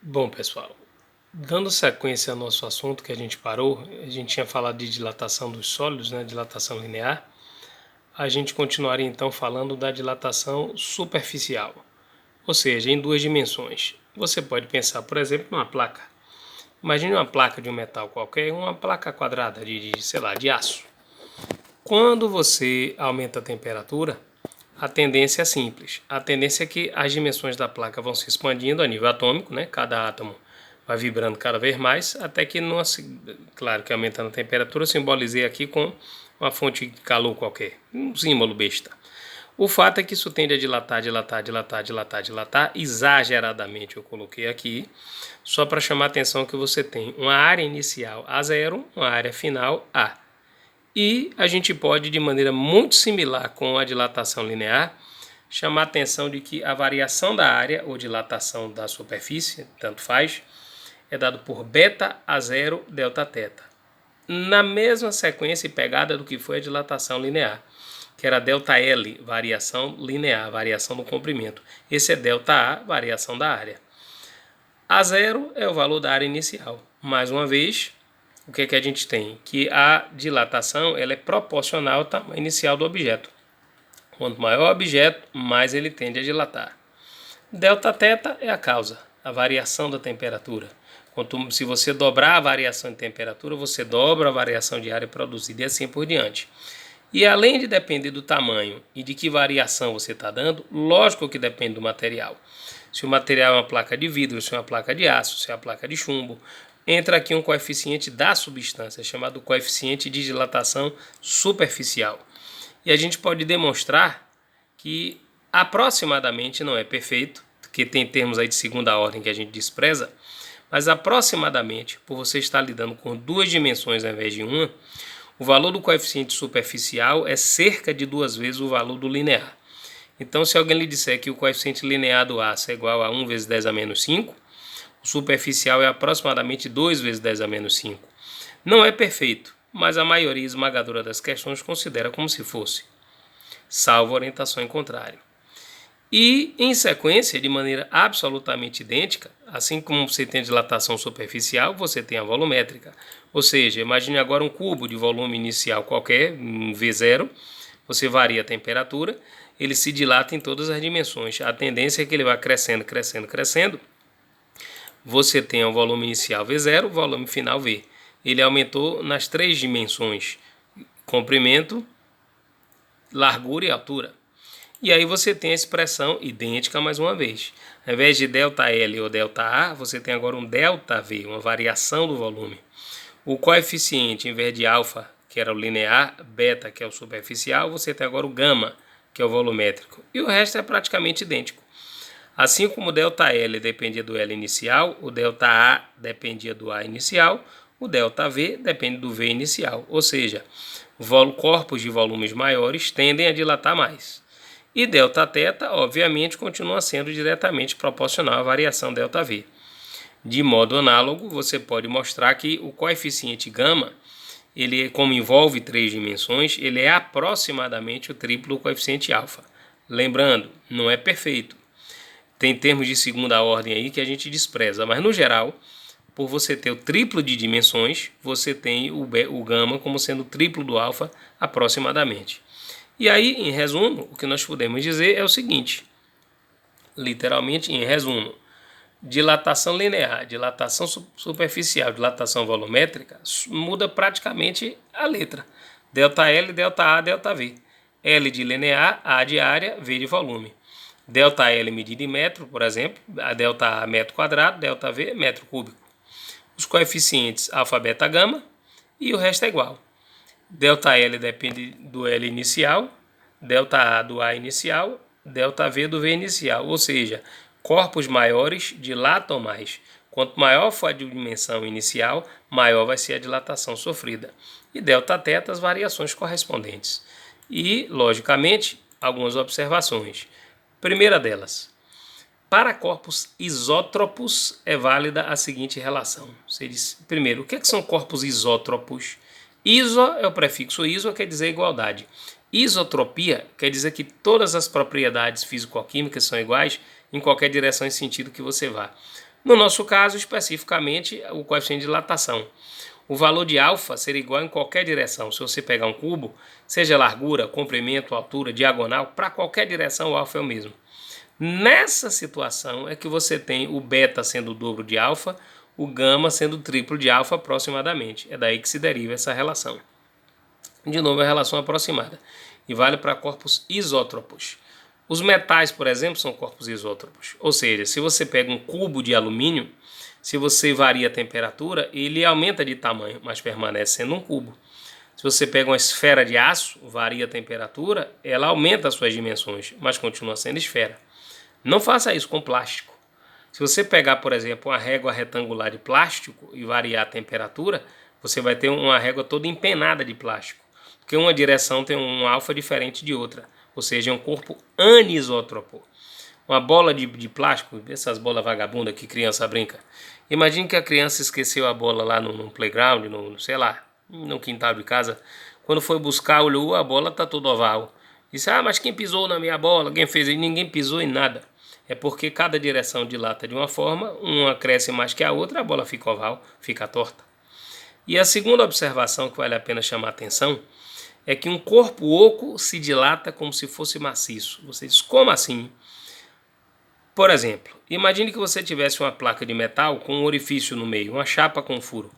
Bom, pessoal, dando sequência ao nosso assunto que a gente parou, a gente tinha falado de dilatação dos sólidos, né, dilatação linear. A gente continuaria então falando da dilatação superficial, ou seja, em duas dimensões. Você pode pensar, por exemplo, numa placa. Imagine uma placa de um metal qualquer, uma placa quadrada sei lá, de aço. Quando você aumenta a temperatura, a tendência é simples. A tendência é que as dimensões da placa vão se expandindo a nível atômico, né? Cada átomo vai vibrando cada vez mais, até que, claro que aumentando a temperatura, eu simbolizei aqui com uma fonte de calor qualquer, um símbolo besta. O fato é que isso tende a dilatar exageradamente. Eu coloquei aqui, só para chamar a atenção que você tem uma área inicial A0, uma área final A. E a gente pode, de maneira muito similar com a dilatação linear, chamar a atenção de que a variação da área ou dilatação da superfície, tanto faz, é dado por beta A0 delta θ. Na mesma sequência e pegada do que foi a dilatação linear, que era delta L, variação linear, variação do comprimento. Esse é delta A, variação da área. A0 é o valor da área inicial. Mais uma vez, o que é que a gente tem? Que a dilatação ela é proporcional ao tamanho inicial do objeto. Quanto maior o objeto, mais ele tende a dilatar. Delta θ é a causa, a variação da temperatura. Se você dobrar a variação de temperatura, você dobra a variação de área produzida e assim por diante. E além de depender do tamanho e de que variação você está dando, lógico que depende do material. Se o material é uma placa de vidro, se é uma placa de aço, se é uma placa de chumbo, entra aqui um coeficiente da substância, chamado coeficiente de dilatação superficial. E a gente pode demonstrar que aproximadamente, não é perfeito, porque tem termos aí de segunda ordem que a gente despreza, mas aproximadamente, por você estar lidando com duas dimensões ao invés de uma, o valor do coeficiente superficial é cerca de 2 vezes o valor do linear. Então, se alguém lhe disser que o coeficiente linear do aço é igual a 1 vezes 10 a menos 5, o superficial é aproximadamente 2 vezes 10 a menos 5. Não é perfeito, mas a maioria esmagadora das questões considera como se fosse, salvo orientação em contrário. E, em sequência, de maneira absolutamente idêntica, assim como você tem a dilatação superficial, você tem a volumétrica. Ou seja, imagine agora um cubo de volume inicial qualquer, um V0, você varia a temperatura, ele se dilata em todas as dimensões. A tendência é que ele vá crescendo, crescendo, crescendo. Você tem o volume inicial V0, o volume final V. Ele aumentou nas 3 dimensões, comprimento, largura e altura. E aí você tem a expressão idêntica mais uma vez. Ao invés de ΔL ou ΔA, você tem agora um ΔV, uma variação do volume. O coeficiente, em vez de alfa, que era o linear, beta, que é o superficial, você tem agora o gama, que é o volumétrico. E o resto é praticamente idêntico. Assim como o ΔL dependia do L inicial, o ΔA dependia do A inicial, o ΔV depende do V inicial. Ou seja, corpos de volumes maiores tendem a dilatar mais. E Δθ, obviamente, continua sendo diretamente proporcional à variação ΔV. De modo análogo, você pode mostrar que o coeficiente gama, ele, como envolve 3 dimensões, ele é aproximadamente o triplo do coeficiente alfa. Lembrando, não é perfeito. Tem termos de segunda ordem aí que a gente despreza, mas no geral, por você ter o triplo de dimensões, você tem o gama como sendo o triplo do alfa aproximadamente. E aí, em resumo, o que nós podemos dizer é o seguinte, literalmente, em resumo, dilatação linear, dilatação superficial, dilatação volumétrica, muda praticamente a letra. ΔL, ΔA, ΔV. L de linear, A de área, V de volume. ΔL medida em metro, por exemplo, a ΔA metro quadrado, ΔV metro cúbico. Os coeficientes alfa, beta, gama e o resto é igual. ΔL depende do L inicial, ΔA do A inicial, ΔV do V inicial, ou seja, corpos maiores dilatam mais. Quanto maior for a dimensão inicial, maior vai ser a dilatação sofrida. E Δθ as variações correspondentes. E, logicamente, algumas observações. Primeira delas, para corpos isótropos é válida a seguinte relação. Você diz, primeiro, o que são corpos isótropos? Iso é o prefixo iso, quer dizer igualdade. Isotropia quer dizer que todas as propriedades físico-químicas são iguais em qualquer direção e sentido que você vá. No nosso caso, especificamente, o coeficiente de dilatação. O valor de alfa seria igual em qualquer direção. Se você pegar um cubo, seja largura, comprimento, altura, diagonal, para qualquer direção o alfa é o mesmo. Nessa situação é que você tem o beta sendo o dobro de alfa, o gama sendo o triplo de alfa aproximadamente. É daí que se deriva essa relação. De novo, a relação aproximada. E vale para corpos isótropos. Os metais, por exemplo, são corpos isótropos. Ou seja, se você pega um cubo de alumínio, se você varia a temperatura, ele aumenta de tamanho, mas permanece sendo um cubo. Se você pega uma esfera de aço, varia a temperatura, ela aumenta as suas dimensões, mas continua sendo esfera. Não faça isso com plástico. Se você pegar, por exemplo, uma régua retangular de plástico e variar a temperatura, você vai ter uma régua toda empenada de plástico, porque uma direção tem um alfa diferente de outra, ou seja, é um corpo anisótropo. Uma bola de plástico, essas bolas vagabundas que criança brinca. Imagine que a criança esqueceu a bola lá no playground, sei lá, no quintal de casa. Quando foi buscar, olhou, a bola está toda oval. Disse, mas quem pisou na minha bola? Quem fez isso? Ninguém pisou em nada. É porque cada direção dilata de uma forma, uma cresce mais que a outra, a bola fica oval, fica torta. E a segunda observação que vale a pena chamar a atenção é que um corpo oco se dilata como se fosse maciço. Você diz, como assim? Por exemplo, imagine que você tivesse uma placa de metal com um orifício no meio, uma chapa com furo.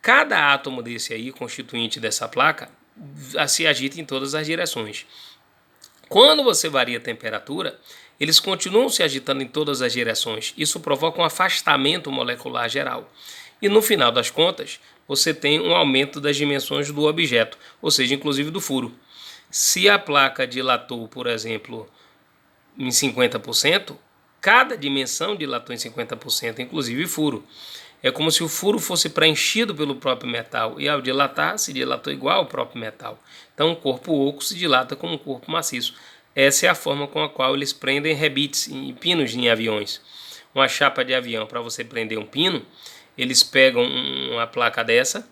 Cada átomo desse aí, constituinte dessa placa, se agita em todas as direções. Quando você varia a temperatura, eles continuam se agitando em todas as direções. Isso provoca um afastamento molecular geral. E no final das contas, você tem um aumento das dimensões do objeto, ou seja, inclusive do furo. Se a placa dilatou, por exemplo, em 50%, cada dimensão dilatou em 50%, inclusive furo. É como se o furo fosse preenchido pelo próprio metal e ao dilatar, se dilatou igual ao próprio metal. Então, o corpo oco se dilata como um corpo maciço. Essa é a forma com a qual eles prendem rebites e pinos em aviões. Uma chapa de avião, para você prender um pino, eles pegam uma placa dessa,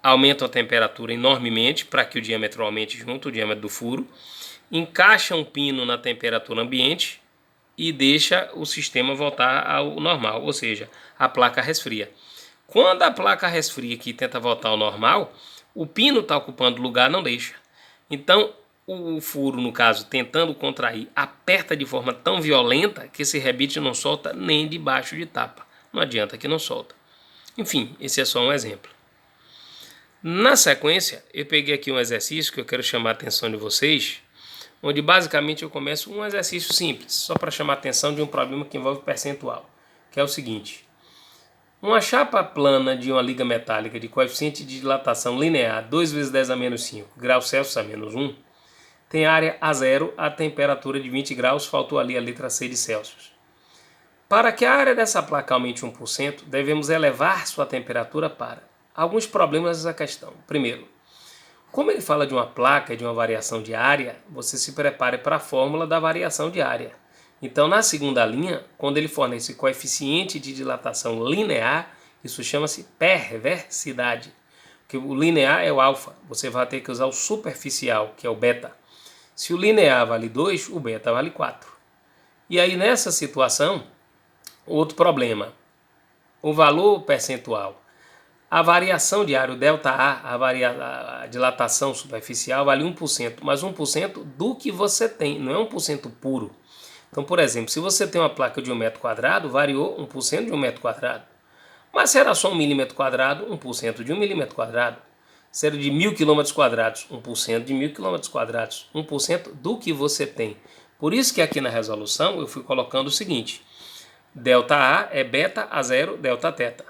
aumentam a temperatura enormemente para que o diâmetro aumente junto, o diâmetro do furo, encaixa um pino na temperatura ambiente e deixa o sistema voltar ao normal, ou seja, a placa resfria. Quando a placa resfria e tenta voltar ao normal, o pino está ocupando o lugar, não deixa. Então, o furo, no caso, tentando contrair, aperta de forma tão violenta que esse rebite não solta nem debaixo de tapa. Não adianta que não solta. Enfim, esse é só um exemplo. Na sequência, eu peguei aqui um exercício que eu quero chamar a atenção de vocês, onde basicamente eu começo um exercício simples, só para chamar a atenção de um problema que envolve percentual, que é o seguinte. Uma chapa plana de uma liga metálica de coeficiente de dilatação linear 2 vezes 10 a menos 5 graus Celsius a menos 1, tem área a zero a temperatura de 20 graus, faltou ali a letra C de Celsius. Para que a área dessa placa aumente 1%, devemos elevar sua temperatura para alguns problemas dessa questão. Primeiro, como ele fala de uma placa e de uma variação de área, você se prepare para a fórmula da variação de área. Então, na segunda linha, quando ele fornece coeficiente de dilatação linear, isso chama-se perversidade. Porque o linear é o alfa, você vai ter que usar o superficial, que é o beta. Se o linear vale 2, o beta vale 4. E aí, nessa situação, outro problema, o valor percentual. A variação de área, o ΔA, a dilatação superficial, vale 1%, mas 1% do que você tem, não é 1% puro. Então, por exemplo, se você tem uma placa de 1 metro quadrado, variou 1% de 1 metro quadrado. Mas se era só 1 milímetro quadrado, 1% de 1 milímetro quadrado. Se era de 1000 quilômetros quadrados, 1% de 1000 quilômetros quadrados, 1% do que você tem. Por isso que aqui na resolução eu fui colocando o seguinte, ΔA é beta a zero, delta teta.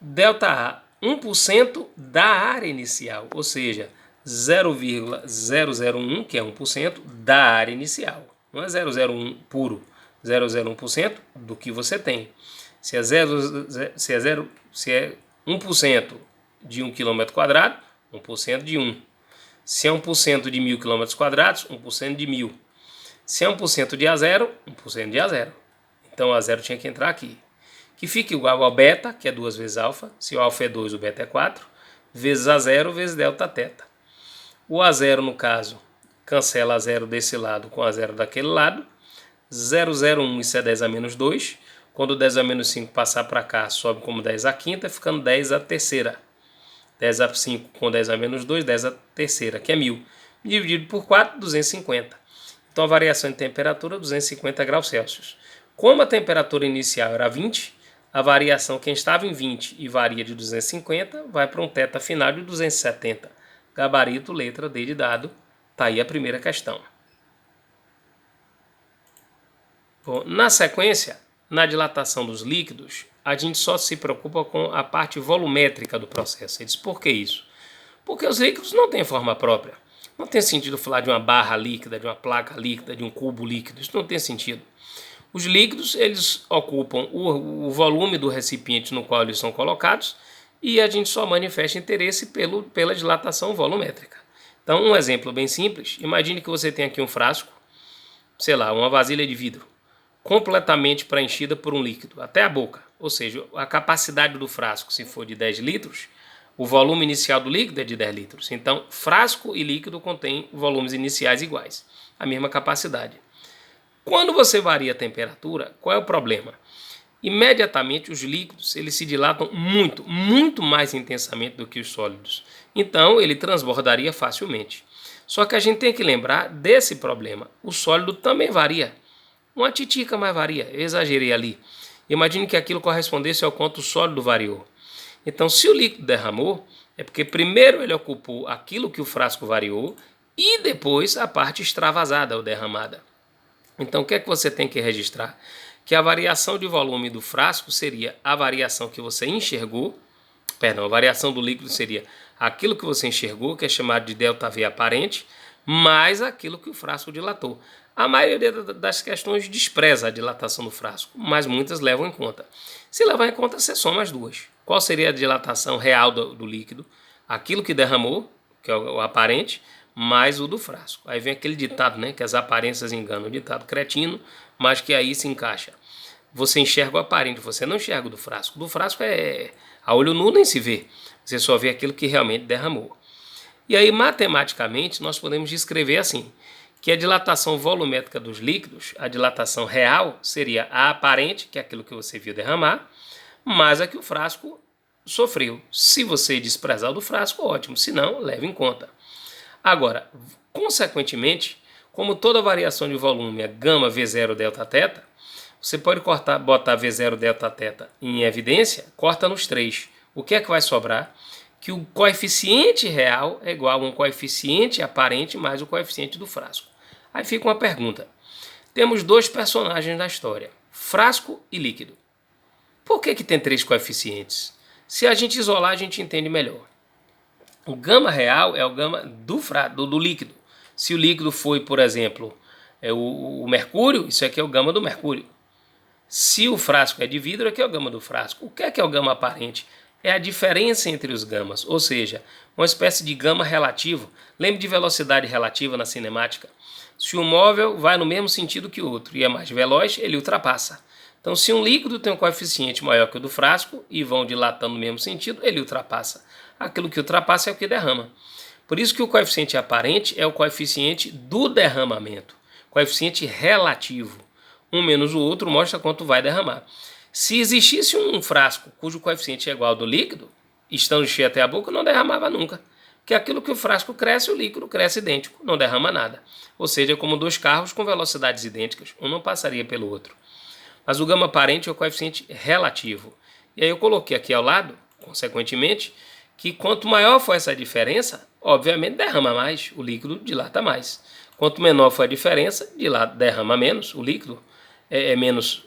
ΔA, 1% da área inicial, ou seja, 0,001, que é 1% da área inicial. Não é 001 puro, 0,01% do que você tem. Se é 1% de 1 km quadrado, 1% de 1. Se é 1% de 1000 km quadrados, 1% de 1000. Se é 1% de A0, 1% de A0. Então o A0 tinha que entrar aqui. Que fica igual ao beta, que é 2 vezes alfa. Se o alfa é 2, o beta é 4. Vezes A0 vezes delta teta. O A0, no caso, cancela A0 desse lado com A0 daquele lado. 0,01, isso é 10 a menos 2. Quando 10 a menos 5 passar para cá, sobe como 10 a quinta, ficando 10 a terceira. 10 a 5 com 10 a menos 2, 10 a terceira, que é 1000. Dividido por 4, 250. Então a variação de temperatura, 250 graus Celsius. Como a temperatura inicial era 20, a variação, quem estava em 20 e varia de 250, vai para um θ final de 270. Gabarito, letra D de dado. Está aí a primeira questão. Bom, na sequência, na dilatação dos líquidos, a gente só se preocupa com a parte volumétrica do processo. Ele diz, por que isso? Porque os líquidos não têm forma própria. Não tem sentido falar de uma barra líquida, de uma placa líquida, de um cubo líquido. Isso não tem sentido. Os líquidos, eles ocupam o volume do recipiente no qual eles são colocados e a gente só manifesta interesse pela dilatação volumétrica. Então, um exemplo bem simples. Imagine que você tem aqui um frasco, sei lá, uma vasilha de vidro, completamente preenchida por um líquido, até a boca. Ou seja, a capacidade do frasco, se for de 10 litros, o volume inicial do líquido é de 10 litros. Então, frasco e líquido contêm volumes iniciais iguais, a mesma capacidade. Quando você varia a temperatura, qual é o problema? Imediatamente os líquidos eles se dilatam muito mais intensamente do que os sólidos. Então, ele transbordaria facilmente. Só que a gente tem que lembrar desse problema. O sólido também varia. Uma titica mais varia. Eu exagerei ali. Imagine que aquilo correspondesse ao quanto o sólido variou. Então, se o líquido derramou, é porque primeiro ele ocupou aquilo que o frasco variou e depois a parte extravasada ou derramada. Então, o que é que você tem que registrar? Que a variação de volume do frasco seria a variação que você enxergou, a variação do líquido seria aquilo que você enxergou, que é chamado de ΔV aparente, mais aquilo que o frasco dilatou. A maioria das questões despreza a dilatação do frasco, mas muitas levam em conta. Se levar em conta, você soma as duas. Qual seria a dilatação real do líquido? Aquilo que derramou, que é o aparente, mais o do frasco. Aí vem aquele ditado, né, que as aparências enganam, o ditado cretino, mas que aí se encaixa. Você enxerga o aparente, você não enxerga o do frasco. Do frasco a olho nu nem se vê, você só vê aquilo que realmente derramou. E aí, matematicamente, nós podemos descrever assim, que a dilatação volumétrica dos líquidos, a dilatação real, seria a aparente, que é aquilo que você viu derramar, mais a que o frasco sofreu. Se você desprezar o do frasco, ótimo, se não, leve em conta. Agora, consequentemente, como toda variação de volume é gama V0 delta θ, você pode botar V0 delta θ em evidência, corta nos 3. O que é que vai sobrar? Que o coeficiente real é igual a um coeficiente aparente mais o coeficiente do frasco. Aí fica uma pergunta. Temos dois personagens na história, frasco e líquido. Por que tem 3 coeficientes? Se a gente isolar, a gente entende melhor. O gama real é o gama do líquido. Se o líquido foi, por exemplo, o mercúrio, isso aqui é o gama do mercúrio. Se o frasco é de vidro, aqui é o gama do frasco. O que é o gama aparente? É a diferença entre os gamas, ou seja, uma espécie de gama relativo. Lembre de velocidade relativa na cinemática. Se um móvel vai no mesmo sentido que o outro e é mais veloz, ele ultrapassa. Então, se um líquido tem um coeficiente maior que o do frasco e vão dilatando no mesmo sentido, ele ultrapassa. Aquilo que ultrapassa é o que derrama. Por isso que o coeficiente aparente é o coeficiente do derramamento, coeficiente relativo. Um menos o outro mostra quanto vai derramar. Se existisse um frasco cujo coeficiente é igual ao do líquido, estando cheio até a boca, não derramava nunca. Porque aquilo que o frasco cresce, o líquido cresce idêntico, não derrama nada. Ou seja, como dois carros com velocidades idênticas, um não passaria pelo outro. Mas o gama aparente é o coeficiente relativo. E aí eu coloquei aqui ao lado, consequentemente, que quanto maior for essa diferença, obviamente derrama mais, o líquido dilata mais. Quanto menor for a diferença, derrama menos, o líquido é menos